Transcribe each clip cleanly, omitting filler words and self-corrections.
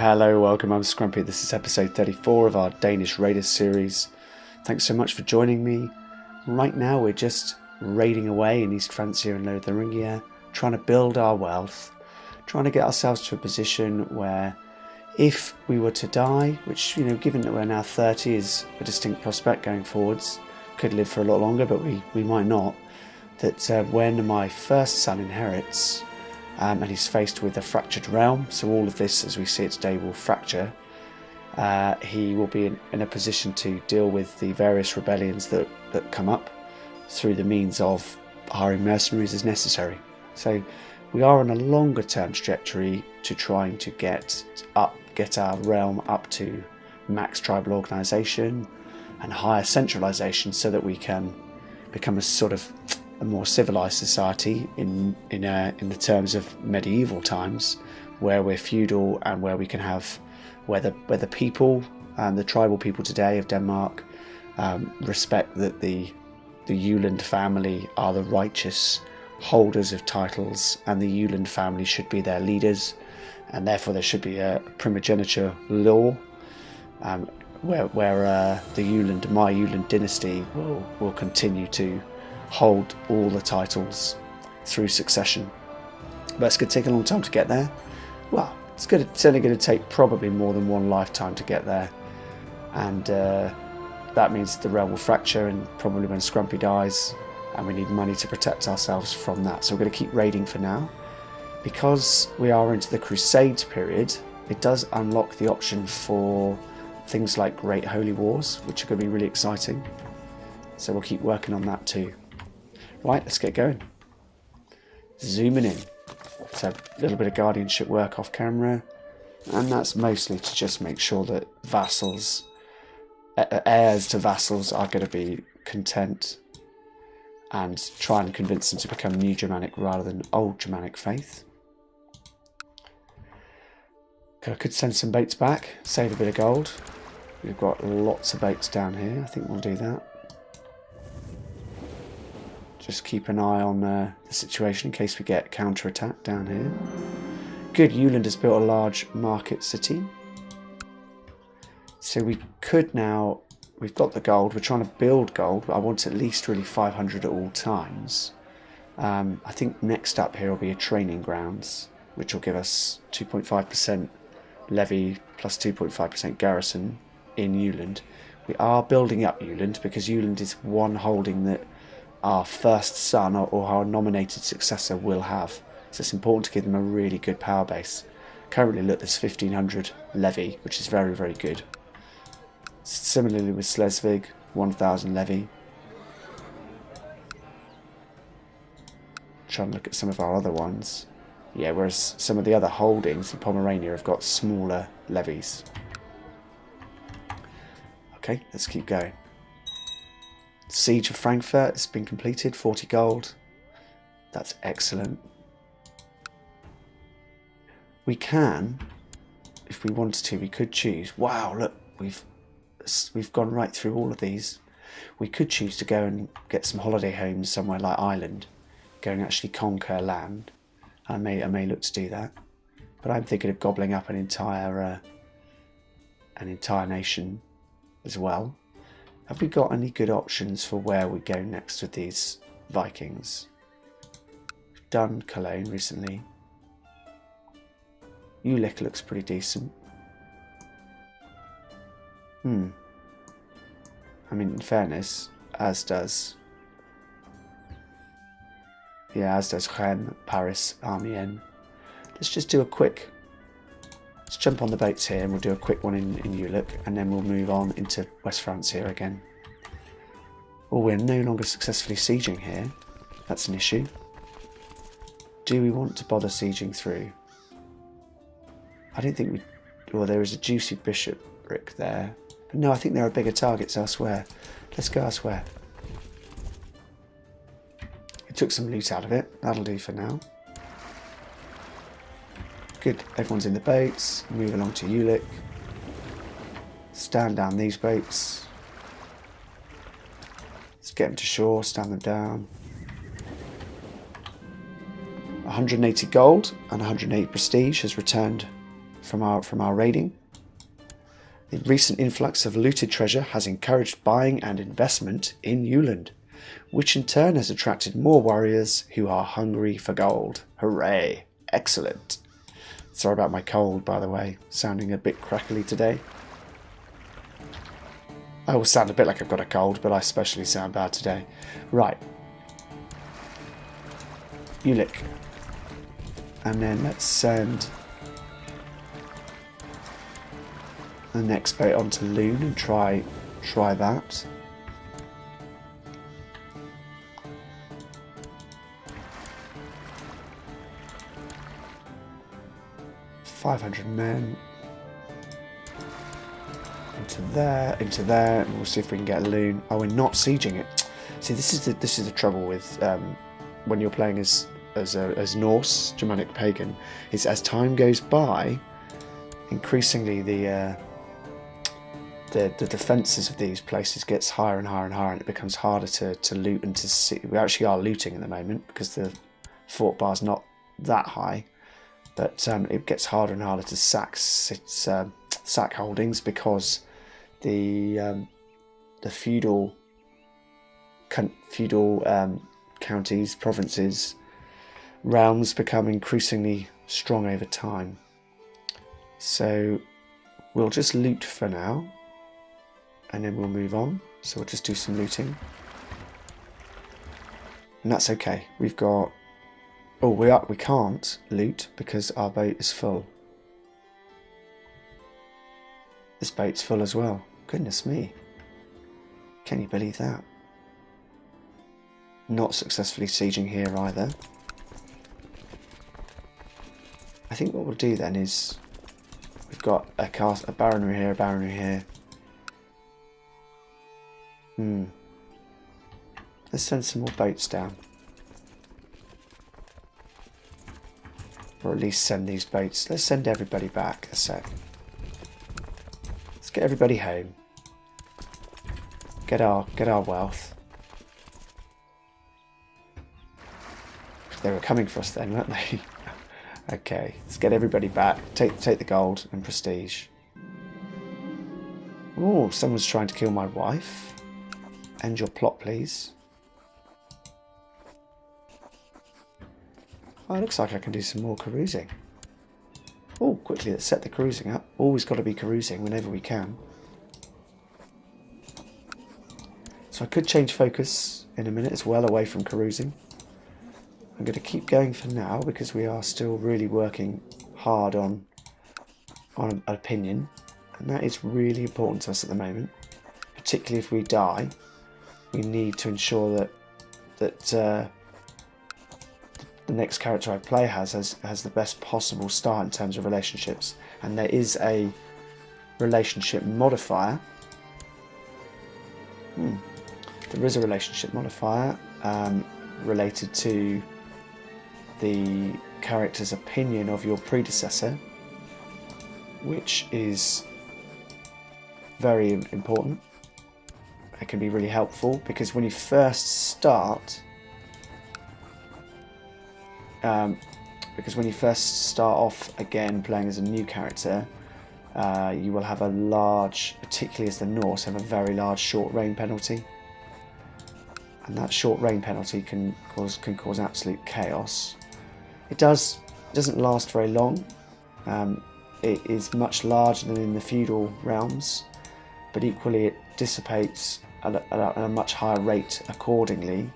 Hello, welcome, I'm Scrumpy. This is episode 34 of our Danish Raiders series. Thanks so much for joining me. Right now we're just raiding away in East Francia and Lotharingia, trying to build our wealth, trying to get ourselves to a position where if we were to die, which, given that we're now 30 is a distinct prospect going forwards, could live for a lot longer, but we might not, that when my first son inherits, and he's faced with a fractured realm, so all of this as we see it today will fracture, he will be in a position to deal with the various rebellions that come up through the means of hiring mercenaries as necessary. So we are on a longer term trajectory to trying to get our realm up to max tribal organisation and higher centralisation, so that we can become a sort of a more civilized society in the terms of medieval times, where we're feudal and where we can have where the people and the tribal people today of Denmark respect that the Jylland family are the righteous holders of titles, and the Jylland family should be their leaders, and therefore there should be a primogeniture law where the my Jylland dynasty will continue to hold all the titles through succession. But it's going to take a long time to get there. Well, it's only going to take probably more than one lifetime to get there, and that means the realm will fracture, and probably when Scrumpy dies, and we need money to protect ourselves from that. So we're going to keep raiding for now. Because we are into the Crusades period, it does unlock the option for things like Great Holy Wars, which are going to be really exciting. So we'll keep working on that too. Right, let's get going. Zooming in. So a little bit of guardianship work off camera, and that's mostly to just make sure that heirs to vassals are going to be content, and try and convince them to become New Germanic rather than Old Germanic faith. Okay, I could send some boats back, save a bit of gold. We've got lots of boats down here. I think we'll do that. Just keep an eye on the situation in case we get counter-attack down here. Good, Jylland has built a large market city. So we could now, we've got the gold, we're trying to build gold, but I want at least really 500 at all times. I think next up here will be a training grounds, which will give us 2.5% levy plus 2.5% garrison in Jylland. We are building up Jylland because Jylland is one holding that our first son or our nominated successor will have. So it's important to give them a really good power base. Currently, look, there's 1500 levy, which is very, very good. Similarly with Schleswig, 1000 levy. Trying to look at some of our other ones. Yeah, whereas some of the other holdings in Pomerania have got smaller levies. Okay, let's keep going. Siege of Frankfurt has been completed, 40 gold. That's excellent. We can, if we wanted to, we could choose. Wow, look, we've gone right through all of these. We could choose to go and get some holiday homes somewhere like Ireland, go and actually conquer land. I may look to do that, but I'm thinking of gobbling up an entire nation as well. Have we got any good options for where we go next with these Vikings? We've done Cologne recently. Ulick looks pretty decent. I mean, in fairness, as does Rennes, Paris, Amiens. Let's just do let's jump on the boats here and we'll do a quick one in Ulick, and then we'll move on into West Francia again. Oh, we're no longer successfully sieging here. That's an issue. Do we want to bother sieging through? I don't think we... Well, there is a juicy bishopric there. But no, I think there are bigger targets elsewhere. Let's go elsewhere. We took some loot out of it. That'll do for now. Good, everyone's in the boats. Move along to Ulick. Stand down these boats. Let's get them to shore, stand them down. 180 gold and 180 prestige has returned from our raiding. The recent influx of looted treasure has encouraged buying and investment in Jylland, which in turn has attracted more warriors who are hungry for gold. Hooray! Excellent. Sorry about my cold, by the way, sounding a bit crackly today. I will sound a bit like I've got a cold, but I especially sound bad today. Right. Ulick. And then let's send the next boat onto Loon and try that. $500 men into there, and we'll see if we can get a Loon. Oh, we're not sieging it. See, this is the trouble with when you're playing as Norse, Germanic pagan, is as time goes by, increasingly the defences of these places gets higher and higher and higher, and it becomes harder to loot and to see. We actually are looting at the moment because the fort bar's not that high, but it gets harder and harder to sack holdings because the feudal counties, provinces, realms become increasingly strong over time. So we'll just loot for now, and then we'll move on. So we'll just do some looting, and that's okay. We've got. Oh, we can't loot because our boat is full. This boat's full as well. Goodness me. Can you believe that? Not successfully sieging here either. I think what we'll do then is we've got a baronry here, a baronry here. Let's send some more boats down. Or at least send these boats. Let's send everybody back a sec. Let's get everybody home. Get our wealth. They were coming for us then, weren't they? Okay, let's get everybody back. Take the gold and prestige. Oh, someone's trying to kill my wife. End your plot, please. Oh, it looks like I can do some more carousing. Oh, quickly, let's set the carousing up. Always got to be carousing whenever we can. So I could change focus in a minute as well away from carousing. I'm going to keep going for now because we are still really working hard on opinion. And that is really important to us at the moment. Particularly if we die, we need to ensure that the next character I play has the best possible start in terms of relationships, and there is a relationship modifier. There is a relationship modifier related to the character's opinion of your predecessor, which is very important. It can be really helpful because when you first start off again playing as a new character, you will have a large, particularly as the Norse, have a very large short reign penalty, and that short reign penalty can cause absolute chaos. It doesn't last very long. It is much larger than in the feudal realms, but equally it dissipates at a much higher rate accordingly.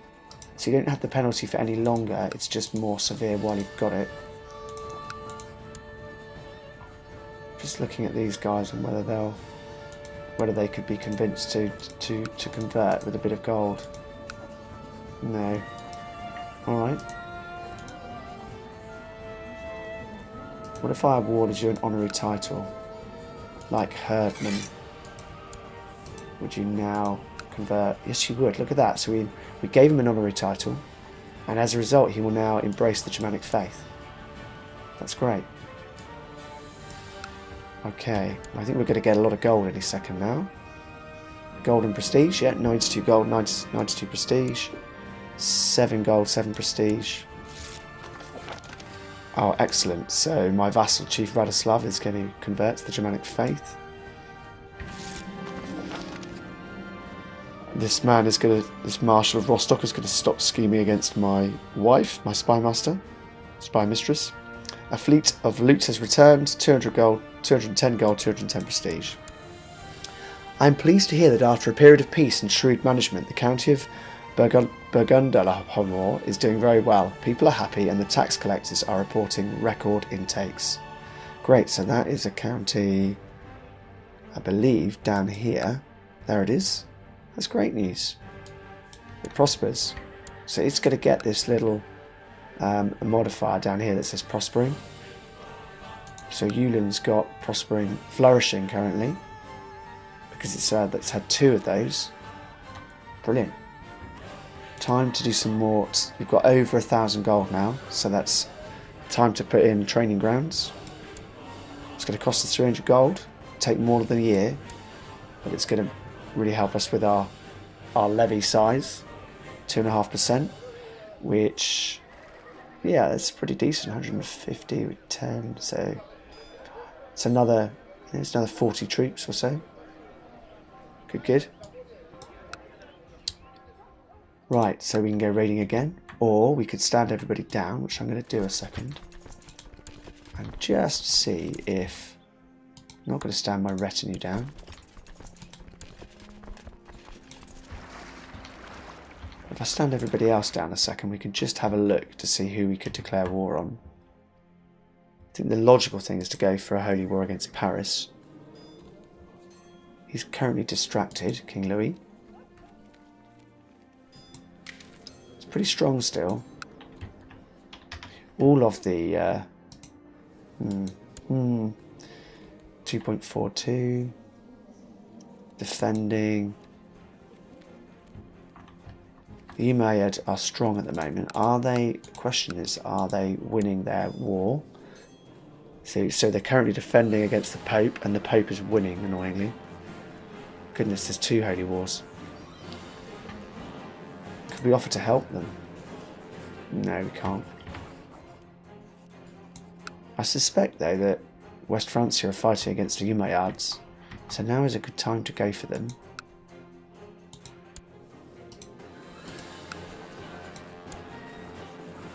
So you don't have the penalty for any longer, it's just more severe while you've got it. Just looking at these guys and whether they could be convinced to convert with a bit of gold. No. Alright. What if I awarded you an honorary title? Like Herdman. Would you now convert? Yes, you would. Look at that. So we gave him an honorary title, and as a result he will now embrace the Germanic faith. That's great. Okay, I think we're going to get a lot of gold any second now. Gold and prestige, yeah, 92 gold, 92 prestige. 7 gold, 7 prestige. Oh, excellent. So my vassal chief Radoslav is going to convert to the Germanic faith. This Marshal of Rostock is going to stop scheming against my wife, my spy mistress. A fleet of loot has returned, 200 gold, 210 gold, 210 prestige. I am pleased to hear that after a period of peace and shrewd management, the county of Burgunderhomor is doing very well. People are happy and the tax collectors are reporting record intakes. Great, so that is a county, I believe, down here. There it is. That's great news. It prospers. So it's going to get this little modifier down here that says prospering. So Jylland's got prospering, flourishing currently, because that's had 2 of those. Brilliant. Time to do some more. We've got over 1,000 gold now, so that's time to put in training grounds. It's going to cost us 300 gold, take more than a year, but it's going to really help us with our levy size, 2.5%, which, yeah, that's pretty decent. 150 with 10, so it's another 40 troops or so. Good. Right, so we can go raiding again, or we could stand everybody down, which I'm going to do a second, and just see if I'm not going to stand my retinue down. If I stand everybody else down a second, we can just have a look to see who we could declare war on. I think the logical thing is to go for a holy war against Paris. He's currently distracted, King Louis. It's pretty strong still. All of the 2.42 defending. The Umayyad are strong at the moment. The question is, are they winning their war? So they're currently defending against the Pope, and the Pope is winning, annoyingly. Goodness, there's 2 holy wars. Could we offer to help them? No, we can't. I suspect, though, that West Francia are fighting against the Umayyads, so now is a good time to go for them.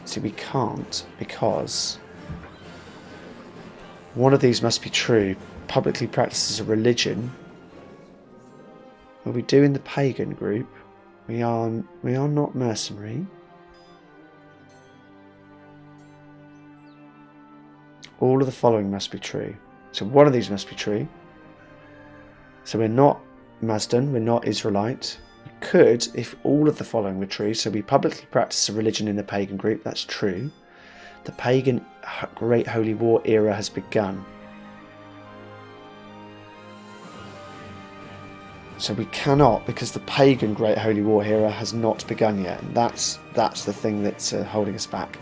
So we can't, because one of these must be true. Publicly practices a religion. Are we doing the pagan group? We are not mercenary. All of the following must be true. So one of these must be true. So we're not Mazdan, we're not Israelite. We could, if all of the following were true, so we publicly practice a religion in the pagan group, that's true. The pagan Great Holy War era has begun. So we cannot, because the pagan Great Holy War era has not begun yet. And that's the thing that's holding us back.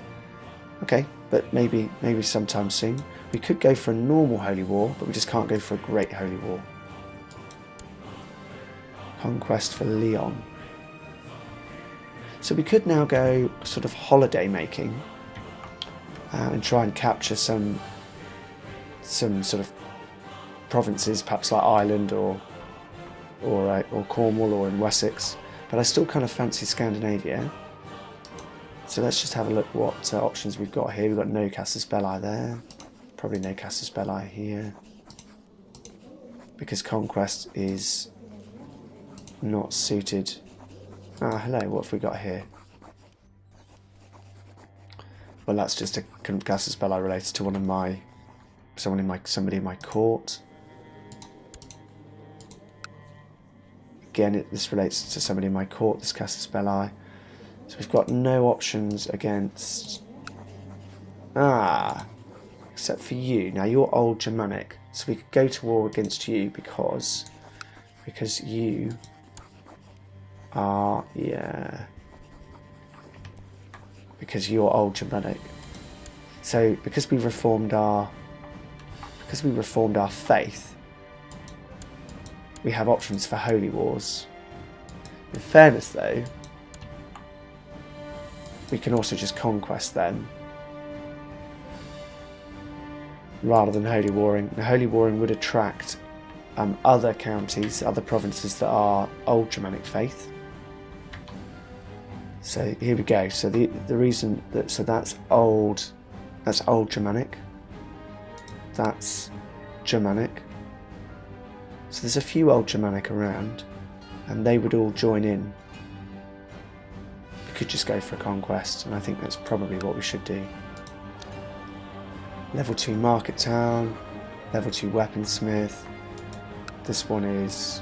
Okay, but maybe sometime soon. We could go for a normal Holy War, but we just can't go for a Great Holy War. Conquest for Leon. So we could now go sort of holiday making and try and capture some sort of provinces, perhaps like Ireland or Cornwall or in Wessex. But I still kind of fancy Scandinavia. So let's just have a look what options we've got here. We've got no Casus Belli there. Probably no Casus Belli here. Because conquest is not suited. Hello, what have we got here? Well, that's just a Casus Belli related to somebody in my court. Again, this relates to somebody in my court, this Casus Belli. So we've got no options against... except for you. Now, you're old Germanic, so we could go to war against you because you are... because you're old Germanic. So, because we reformed our faith, we have options for holy wars. In fairness, though, we can also just conquest them. rather than holy warring. Now, holy warring would attract other counties, other provinces that are old Germanic faith. So here we go. So the reason that that's old Germanic. That's Germanic. So there's a few old Germanic around, and they would all join in. We could just go for a conquest, and I think that's probably what we should do. Level 2 market town, level 2 weaponsmith. This one is,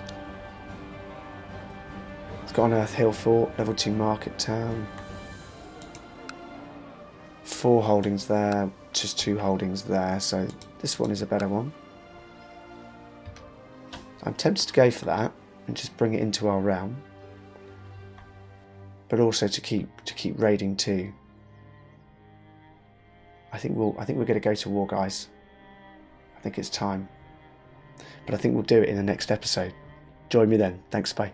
it's got an Earth Hill fort, level 2 market town. 4 holdings there, just 2 holdings there, so this one is a better one. I'm tempted to go for that and just bring it into our realm, but also to keep raiding too. I think we're going to go to war, guys. I think it's time. But I think we'll do it in the next episode. Join me then. Thanks, bye.